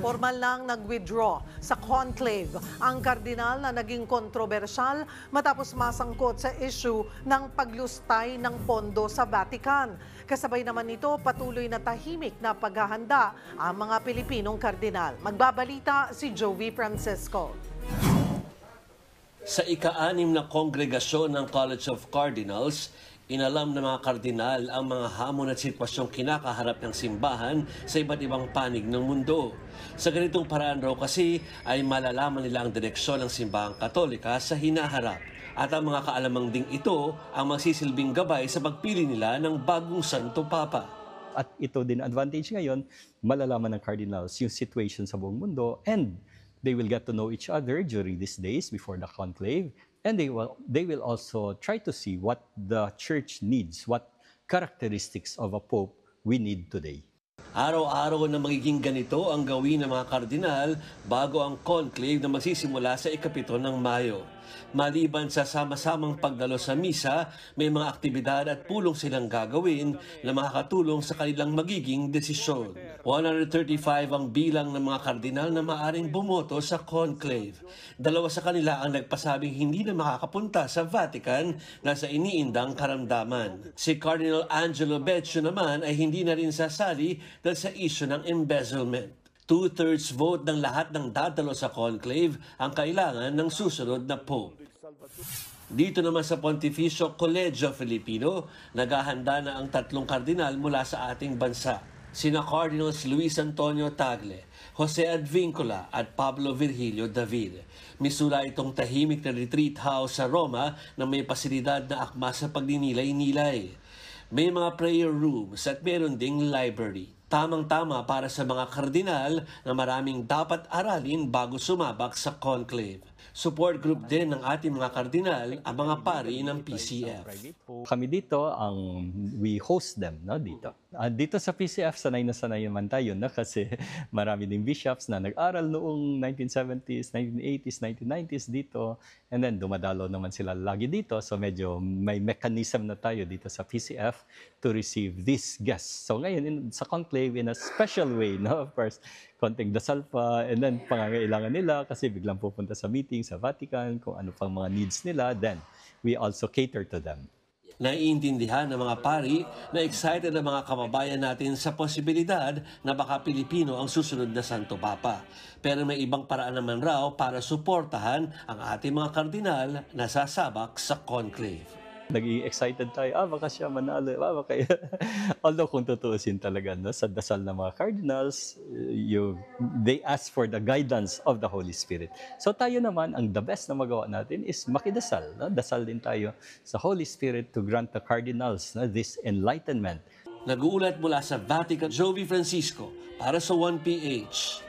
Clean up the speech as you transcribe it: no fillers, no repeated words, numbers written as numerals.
Formal nang nag-withdraw sa conclave ang kardinal na naging kontrobersyal matapos masangkot sa issue ng paglustay ng pondo sa Vatican. Kasabay naman nito, patuloy na tahimik na paghahanda ang mga Pilipinong kardinal. Magbabalita si Joey Francisco. Sa ika-6 na kongregasyon ng College of Cardinals, inalam ng mga kardinal ang mga hamon at sitwasyong kinakaharap ng simbahan sa iba't ibang panig ng mundo. Sa ganitong paraan raw kasi ay malalaman nila ang direksyon ng simbahang Katolika sa hinaharap. At ang mga kaalamang ding ito ang magsisilbing gabay sa pagpili nila ng bagong Santo Papa. At ito din advantage ngayon, malalaman ng cardinals yung situation sa buong mundo, and they will get to know each other during these days before the conclave. And they will also try to see what the church needs, what characteristics of a pope we need today. Araw-araw na magiging ganito ang gawin ng mga kardinal bago ang conclave na magsisimula sa ika-7 ng Mayo. Maliban sa sama-samang pagdalo sa misa, may mga aktibidad at pulong silang gagawin na makakatulong sa kanilang magiging desisyon. 135 ang bilang ng mga kardinal na maaring bumoto sa conclave. 2 sa kanila ang nagpasabing hindi na makakapunta sa Vatican na sa iniindang karamdaman. Si Cardinal Angelo Beccio naman ay hindi na rin sasali dahil sa issue ng embezzlement. 2/3 vote ng lahat ng dadalo sa conclave ang kailangan ng susunod na pope. Dito naman sa Pontificio Collegio Filipino, naghahanda na ang 3 kardinal mula sa ating bansa. Sina Cardinals Luis Antonio Tagle, Jose Advincula at Pablo Virgilio David. Misula itong tahimik na retreat house sa Roma na may pasilidad na akma sa pagninilay-nilay. May mga prayer rooms at meron ding library. Tamang-tama para sa mga kardinal na maraming dapat aralin bago sumabak sa conclave. Support group din ng ating mga kardinal ang mga pari ng PCF. Kami dito, we host them dito. Dito sa PCF, sanay na sanay naman tayo kasi marami ding bishops na nag-aral noong 1970s, 1980s, 1990s dito. And then dumadalo naman sila lagi dito. So medyo may mechanism na tayo dito sa PCF to receive these guests. So ngayon, sa conclave, in a special way, of course, konting dasal pa, and then pangangailangan nila kasi biglang pupunta sa meeting sa Vatican, kung ano pang mga needs nila, then we also cater to them. Naiintindihan ng mga pari na excited ang mga kababayan natin sa posibilidad na baka Pilipino ang susunod na Santo Papa. Pero may ibang paraan naman raw para suportahan ang ating mga kardinal na sasabak sa conclave. Naging excited tayo, baka siya manalo, baka although kung tutuusin talaga sa dasal ng mga cardinals, they ask for the guidance of the Holy Spirit. So tayo naman, ang the best na magawa natin is makidasal. Dasal din tayo sa Holy Spirit to grant the cardinals this enlightenment. Nag-uulat mula sa Vatican, Joey Francisco para sa 1PH.